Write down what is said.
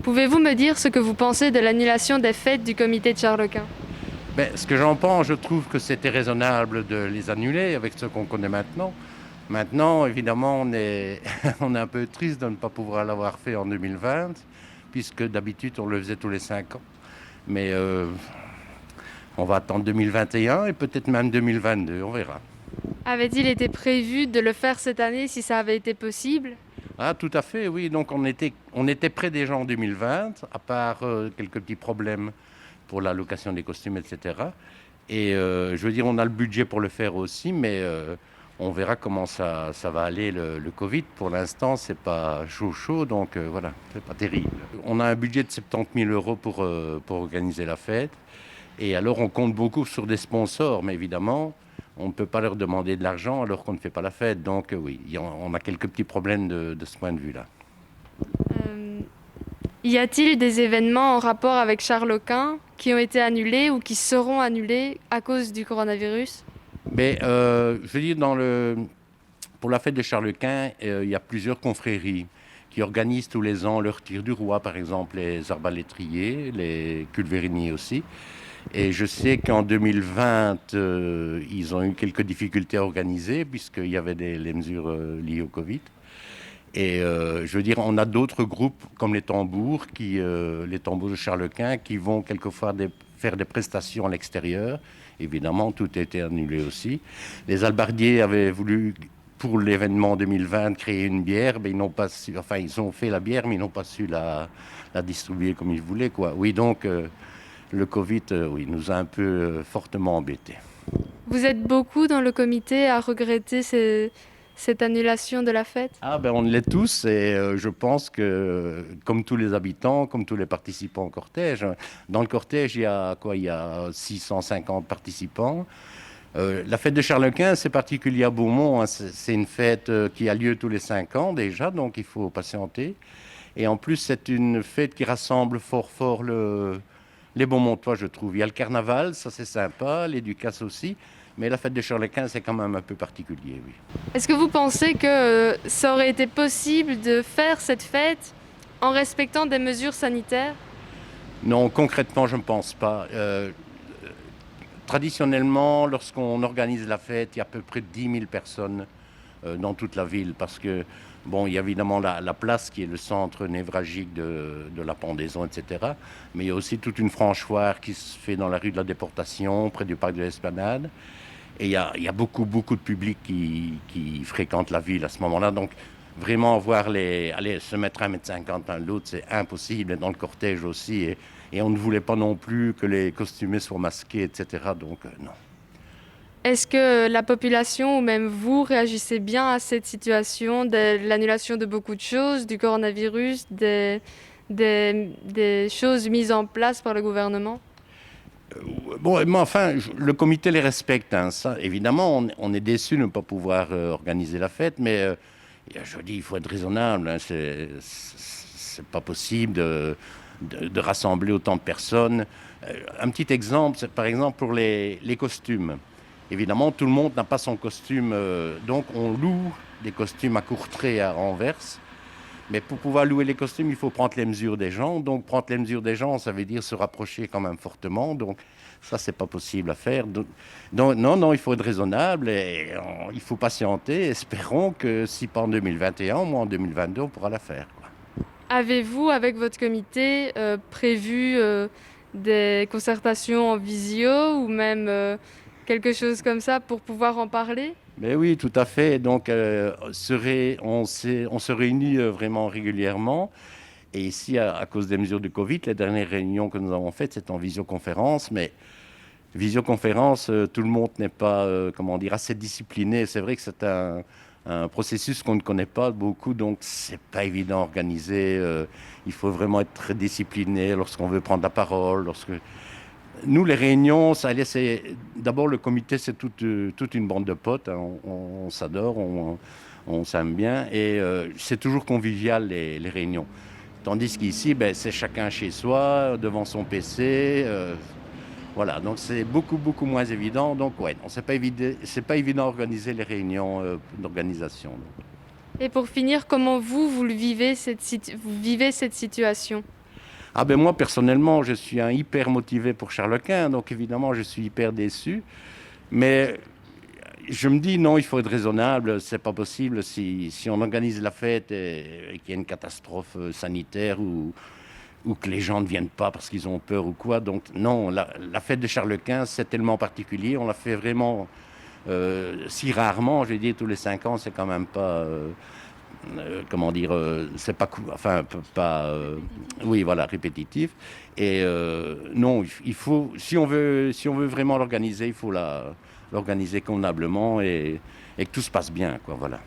Pouvez-vous me dire ce que vous pensez de l'annulation des fêtes du comité de Charles-Quint? Ben, ce que j'en pense, je trouve que c'était raisonnable de les annuler avec ce qu'on connaît maintenant. Maintenant, évidemment, on est, on est un peu triste de ne pas pouvoir l'avoir fait en 2020, puisque d'habitude, on le faisait tous les 5 ans. Mais on va attendre 2021 et peut-être même 2022, on verra. Avait-il été prévu de le faire cette année si ça avait été possible? Ah, tout à fait, oui. Donc, on était près déjà en 2020, à part quelques petits problèmes pour la location des costumes, etc. Et je veux dire, on a le budget pour le faire aussi, mais on verra comment ça va aller le Covid. Pour l'instant, c'est pas chaud chaud, donc voilà, c'est pas terrible. On a un budget de 70 000 euros pour organiser la fête. Et alors, on compte beaucoup sur des sponsors, mais évidemment, on ne peut pas leur demander de l'argent alors qu'on ne fait pas la fête. Donc oui, on a quelques petits problèmes de ce point de vue-là. Euh, Y a-t-il des événements en rapport avec Charles-Quint qui ont été annulés ou qui seront annulés à cause du coronavirus? Mais je veux dire, pour la fête de Charles-Quint, il y a plusieurs confréries qui organisent tous les ans leur tir du roi, par exemple les arbalétriers, les culveriniers aussi. Et je sais qu'en 2020, ils ont eu quelques difficultés à organiser puisqu'il y avait les mesures liées au Covid. Et je veux dire, on a d'autres groupes comme les tambours de Charles-Quint, qui vont quelquefois faire des prestations à l'extérieur. Évidemment, tout a été annulé aussi. Les albardiers avaient voulu, pour l'événement 2020, créer une bière, mais ils n'ont pas su, enfin, ils ont fait la bière, mais ils n'ont pas su la distribuer comme ils voulaient, quoi. Oui, donc, le Covid, oui, nous a un peu fortement embêtés. Vous êtes beaucoup dans le comité à regretter cette annulation de la fête? Ah ben on l'est tous et je pense que comme tous les habitants, comme tous les participants au cortège, dans le cortège il y a quoi? Il y a 650 participants. La fête de Charles-Quint, c'est particulier à Beaumont, hein. C'est une fête qui a lieu tous les 5 ans déjà, donc il faut patienter. Et en plus, c'est une fête qui rassemble fort fort les Beaumontois, je trouve. Il y a le carnaval, ça c'est sympa, les Ducasses aussi, mais la fête de Charles-Quint, c'est quand même un peu particulier, oui. Est-ce que vous pensez que ça aurait été possible de faire cette fête en respectant des mesures sanitaires? Non, concrètement, je ne pense pas. Traditionnellement, lorsqu'on organise la fête, il y a à peu près 10 000 personnes dans toute la ville parce que, bon, il y a évidemment la place qui est le centre névralgique de la pendaison, etc. Mais il y a aussi toute une frange foire qui se fait dans la rue de la Déportation, près du parc de l'Esplanade. Et il y a beaucoup, beaucoup de public qui fréquente la ville à ce moment-là. Donc, vraiment voir aller se mettre à 1,50 m l'un de l'autre, c'est impossible. Et dans le cortège aussi. Et on ne voulait pas non plus que les costumés soient masqués, etc. Donc, non. Est-ce que la population ou même vous réagissez bien à cette situation de l'annulation de beaucoup de choses, du coronavirus, des choses mises en place par le gouvernement? Bon, mais enfin, le comité les respecte, hein. Ça, évidemment, on est déçu de ne pas pouvoir organiser la fête, mais je dis, il faut être raisonnable, hein. C'est pas possible de rassembler autant de personnes. Un petit exemple, c'est par exemple pour les costumes. Évidemment, tout le monde n'a pas son costume, donc on loue des costumes à Courtrai à Anvers. Mais pour pouvoir louer les costumes, il faut prendre les mesures des gens. Donc, prendre les mesures des gens, ça veut dire se rapprocher quand même fortement. Donc, ça, c'est pas possible à faire. Donc, non, non, il faut être raisonnable et il faut patienter. Espérons que si pas en 2021, au moins en 2022, on pourra la faire, quoi. Avez-vous, avec votre comité, prévu des concertations en visio ou même quelque chose comme ça pour pouvoir en parler? Mais oui, tout à fait. Donc, on se réunit vraiment régulièrement. Et ici, à cause des mesures de Covid, les dernières réunions que nous avons faites, c'est en visioconférence. Mais visioconférence, tout le monde n'est pas, comment dire, assez discipliné. C'est vrai que c'est un processus qu'on ne connaît pas beaucoup, donc c'est pas évident à organiser. Il faut vraiment être très discipliné lorsqu'on veut prendre la parole. Nous, les réunions, d'abord le comité, c'est toute une bande de potes, hein. On s'adore, on s'aime bien, et c'est toujours convivial les réunions. Tandis qu'ici, ben, c'est chacun chez soi, devant son PC. Voilà, donc c'est beaucoup, beaucoup moins évident. Donc, ouais, non, c'est pas évident d'organiser les réunions d'organisation, donc. Et pour finir, comment vous vivez vous vivez cette situation? Ah ben moi, personnellement, je suis un hyper motivé pour Charles-Quint, donc évidemment, je suis hyper déçu. Mais je me dis, non, il faut être raisonnable, c'est pas possible si on organise la fête et qu'il y a une catastrophe sanitaire ou que les gens ne viennent pas parce qu'ils ont peur ou quoi. Donc non, la fête de Charles-Quint, c'est tellement particulier, on la fait vraiment si rarement, je vais dire tous les 5 ans, c'est quand même pas... comment dire, c'est pas enfin pas, oui voilà répétitif. Et non, il faut si on veut vraiment l'organiser, il faut l'organiser convenablement et que tout se passe bien, quoi. Voilà.